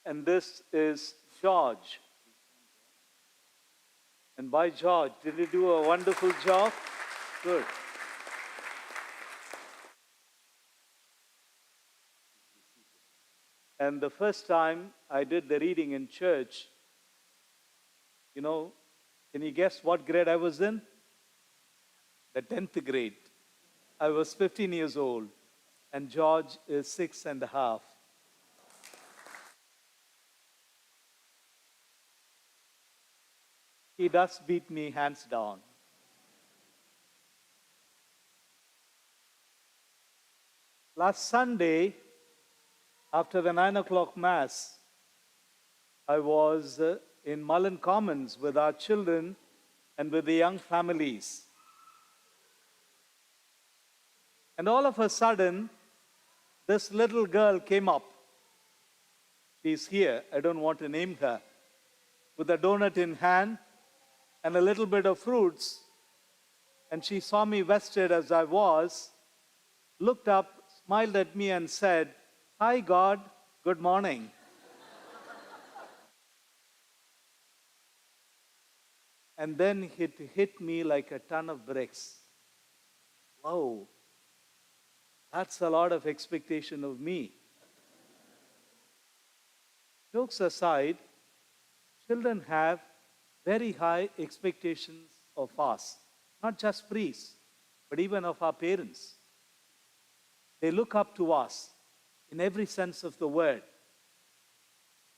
And this is George. And by George, did he do a wonderful job? Good. And the first time I did the reading in church, can you guess what grade I was in? The 10th grade. I was 15 years old, and George is 6.5. He does beat me hands down. Last Sunday, after the 9 o'clock Mass, I was in Mullen Commons with our children and with the young families. And all of a sudden, this little girl came up. She's here, I don't want to name her, with a donut in hand and a little bit of fruits. And she saw me vested as I was, looked up, smiled at me and said, "Hi God, good morning." And then it hit me like a ton of bricks. Wow, that's a lot of expectation of me. Jokes aside, children have very high expectations of us, not just priests, but even of our parents. They look up to us in every sense of the word,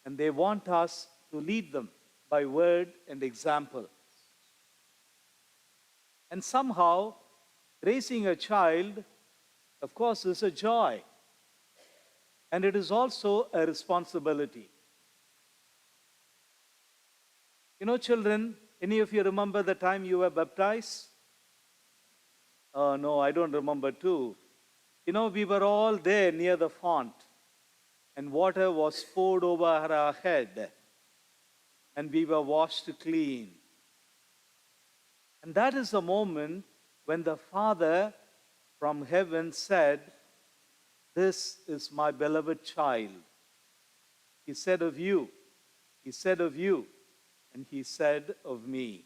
and they want us to lead them by word and example. And somehow, raising a child, of course, is a joy, and it is also a responsibility. Children, any of you remember the time you were baptized? Oh, no, I don't remember too. We were all there near the font, and water was poured over our head, and we were washed clean. And that is the moment when the Father from heaven said, "This is my beloved child." He said of you, He said of you, and He said of me.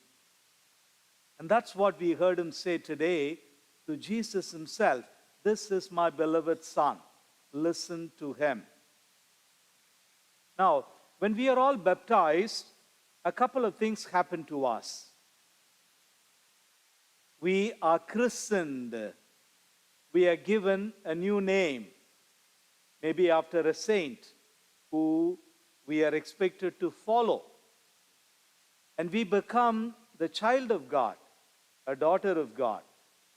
And that's what we heard Him say today to Jesus Himself. "This is my beloved Son. Listen to Him." Now, when we are all baptized, a couple of things happen to us. We are christened. We are given a new name, maybe after a saint who we are expected to follow. And we become the child of God, a daughter of God,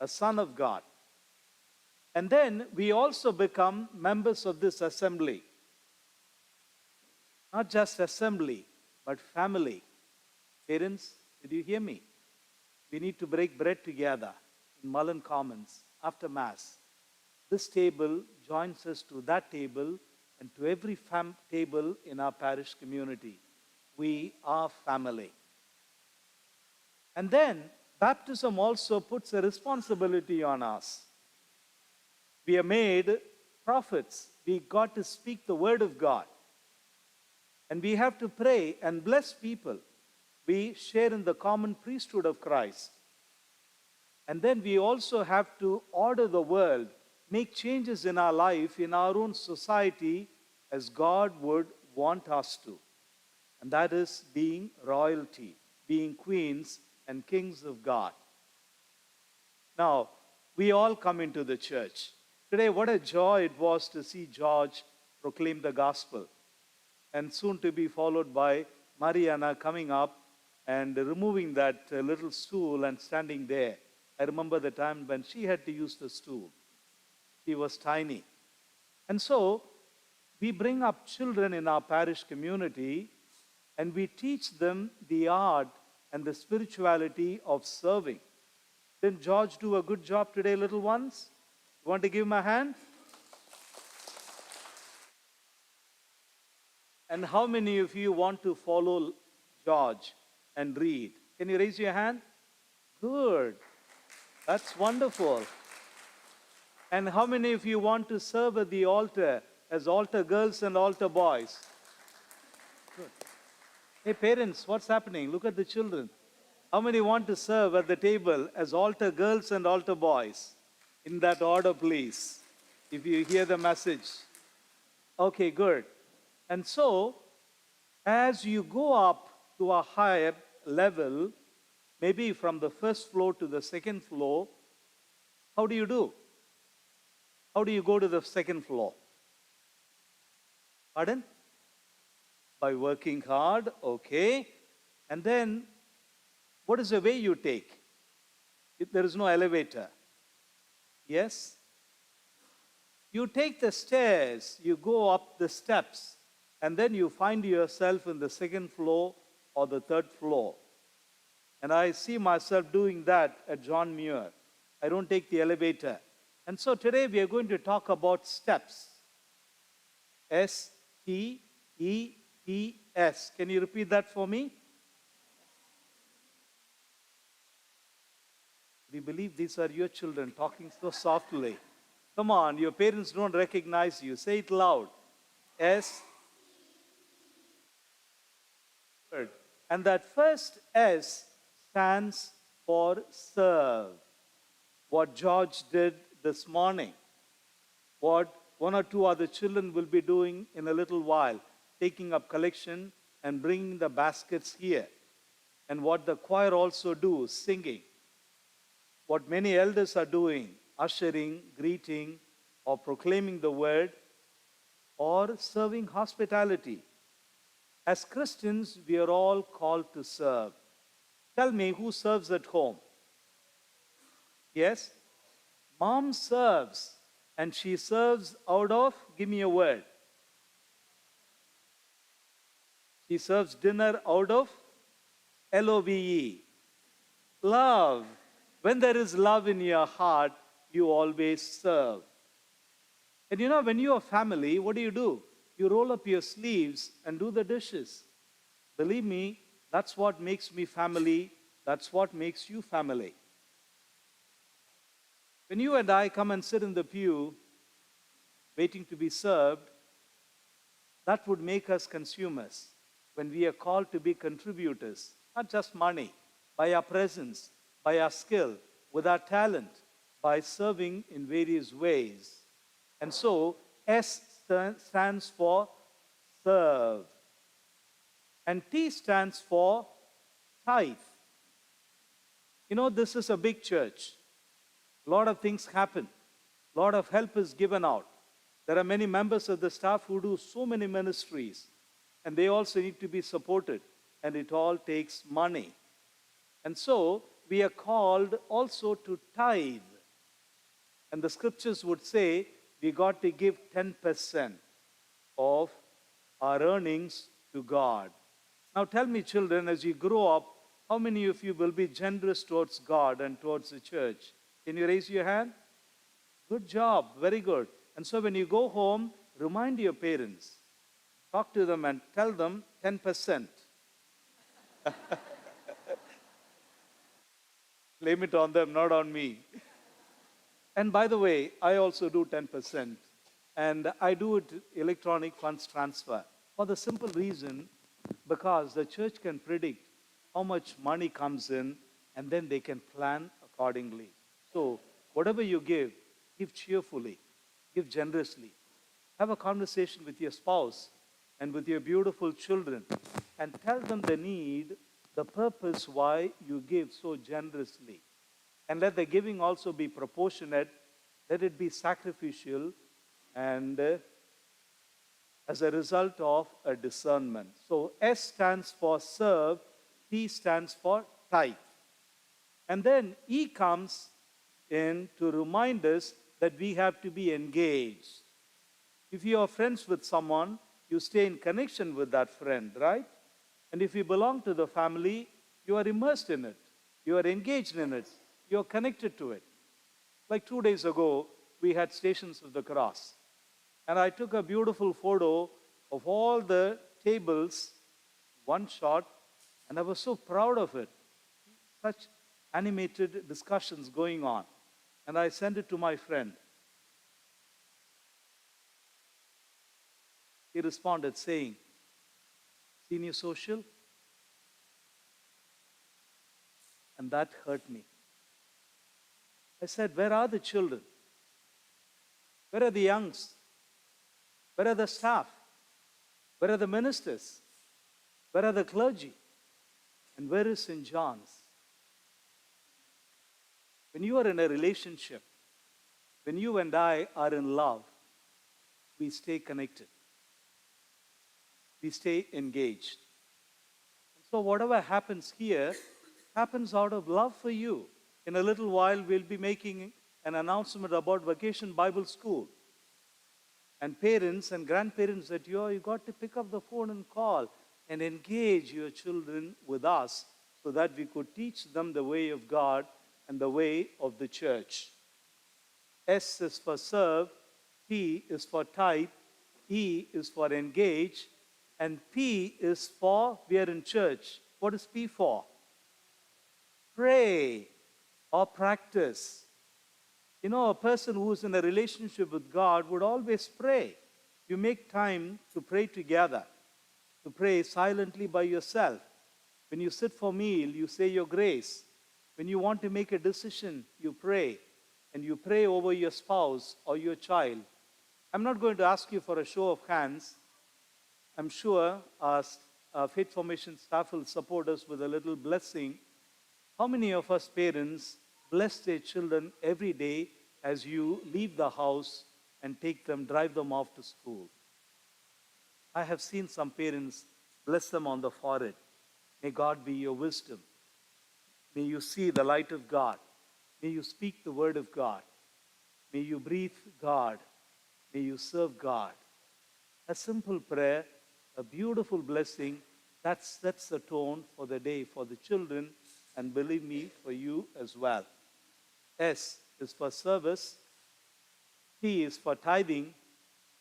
a son of God. And then we also become members of this assembly. Not just assembly, but family. Parents, did you hear me? We need to break bread together in Mullen Commons after Mass. This table joins us to that table and to every table in our parish community. We are family. And then baptism also puts a responsibility on us. We are made prophets. We got to speak the word of God. And we have to pray and bless people. We share in the common priesthood of Christ. And then we also have to order the world, make changes in our life, in our own society, as God would want us to. And that is being royalty, being queens and kings of God. Now, we all come into the church. Today, what a joy it was to see George proclaim the gospel. And soon to be followed by Mariana coming up and removing that little stool and standing there. I remember the time when she had to use the stool. She was tiny. And so, we bring up children in our parish community and we teach them the art and the spirituality of serving. Didn't George do a good job today, little ones? You want to give him a hand? And how many of you want to follow George and read? Can you raise your hand? Good. That's wonderful. And how many of you want to serve at the altar as altar girls and altar boys? Good. Hey, parents, what's happening? Look at the children. How many want to serve at the table as altar girls and altar boys? In that order, please. If you hear the message. Okay, good. And so, as you go up to a higher level, maybe from the first floor to the second floor, how do you do? How do you go to the second floor? Pardon? By working hard, okay. And then, what is the way you take? If there is no elevator. Yes? You take the stairs, you go up the steps, and then you find yourself in the second floor or the third floor. And I see myself doing that at John Muir. I don't take the elevator. And so today we are going to talk about steps. S-T-E-P-S. Can you repeat that for me? We believe these are your children talking so softly. Come on, your parents don't recognize you. Say it loud. S. And that first S stands for serve. What George did this morning. What one or two other children will be doing in a little while. Taking up collection and bringing the baskets here. And what the choir also do, singing. What many elders are doing, ushering, greeting, or proclaiming the word, or serving hospitality. As Christians, we are all called to serve. Tell me, who serves at home? Yes? Mom serves, and she serves out of, give me a word. She serves dinner out of Love. Love. When there is love in your heart, you always serve. And you know, when you are family, what do? You roll up your sleeves and do the dishes. Believe me, that's what makes me family. That's what makes you family. When you and I come and sit in the pew, waiting to be served, that would make us consumers. When we are called to be contributors, not just money, by our presence, by our skill, with our talent, by serving in various ways. And so, S stands for serve. And T stands for tithe. You know, this is a big church. A lot of things happen. A lot of help is given out. There are many members of the staff who do so many ministries. And they also need to be supported. And it all takes money. And so, we are called also to tithe. And the scriptures would say we got to give 10% of our earnings to God. Now tell me, children, as you grow up, how many of you will be generous towards God and towards the church? Can you raise your hand? Good job, very good. And so when you go home, remind your parents. Talk to them and tell them 10%. Blame it on them, not on me. And by the way, I also do 10%. And I do it electronic funds transfer. For the simple reason, because the church can predict how much money comes in, and then they can plan accordingly. So, whatever you give cheerfully, give generously. Have a conversation with your spouse and with your beautiful children, and tell them the need, the purpose why you give so generously. And let the giving also be proportionate, let it be sacrificial, and as a result of a discernment. So S stands for serve, T stands for tithe. And then E comes in to remind us that we have to be engaged. If you are friends with someone, you stay in connection with that friend, right? And if you belong to the family, you are immersed in it. You are engaged in it. You are connected to it. Like 2 days ago, we had Stations of the Cross. And I took a beautiful photo of all the tables, one shot, and I was so proud of it. Such animated discussions going on. And I sent it to my friend. He responded saying, senior social, and that hurt me. I said, where are the children? Where are the youngs? Where are the staff? Where are the ministers? Where are the clergy? And where is St. John's? When you are in a relationship, when you and I are in love, we stay connected. We stay engaged. So whatever happens here happens out of love for you. In a little while, we'll be making an announcement about Vacation Bible School. And parents and grandparents that you got to pick up the phone and call and engage your children with us so that we could teach them the way of God and the way of the church. S is for serve, T is for type, E is for engage, and P is for, we are in church. What is P for? Pray or practice. You know, a person who's in a relationship with God would always pray. You make time to pray together, to pray silently by yourself. When you sit for meal, you say your grace. When you want to make a decision, you pray. And you pray over your spouse or your child. I'm not going to ask you for a show of hands. I'm sure our Faith Formation staff will support us with a little blessing. How many of us parents bless their children every day as you leave the house and take them, drive them off to school? I have seen some parents bless them on the forehead. May God be your wisdom. May you see the light of God. May you speak the word of God. May you breathe God. May you serve God. A simple prayer, a beautiful blessing, that sets the tone for the day for the children, and believe me, for you as well. S is for service. T is for tithing.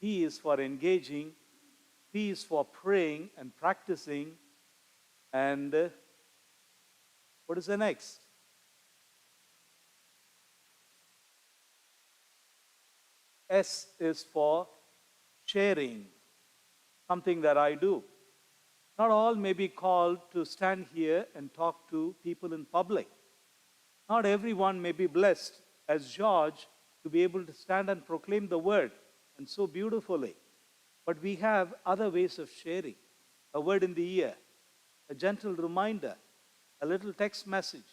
E is for engaging. P is for praying and practicing. And what is the next? S is for sharing, something that I do. Not all may be called to stand here and talk to people in public. Not everyone may be blessed, as George, to be able to stand and proclaim the word, and so beautifully. But we have other ways of sharing. A word in the ear, a gentle reminder, a little text message,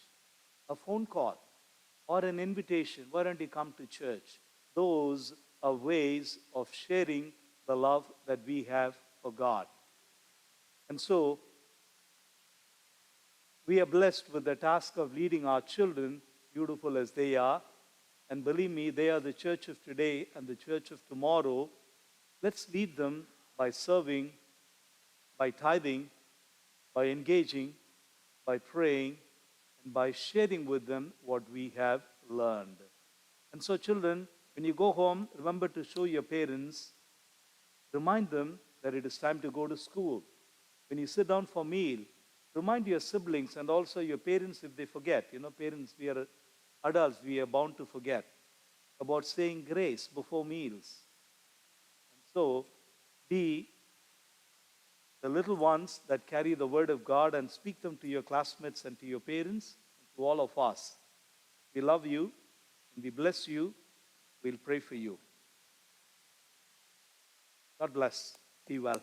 a phone call, or an invitation. Why don't you come to church? Those are ways of sharing the love that we have for God. And so, we are blessed with the task of leading our children, beautiful as they are. And believe me, they are the church of today and the church of tomorrow. Let's lead them by serving, by tithing, by engaging, by praying, and by sharing with them what we have learned. And so, children, when you go home, remember to show your parents, remind them that it is time to go to school. When you sit down for meal, remind your siblings and also your parents if they forget. You know, parents, we are adults, we are bound to forget about saying grace before meals. And so, be the little ones that carry the word of God and speak them to your classmates and to your parents, and to all of us. We love you and we bless you. We'll pray for you. God bless. Be well.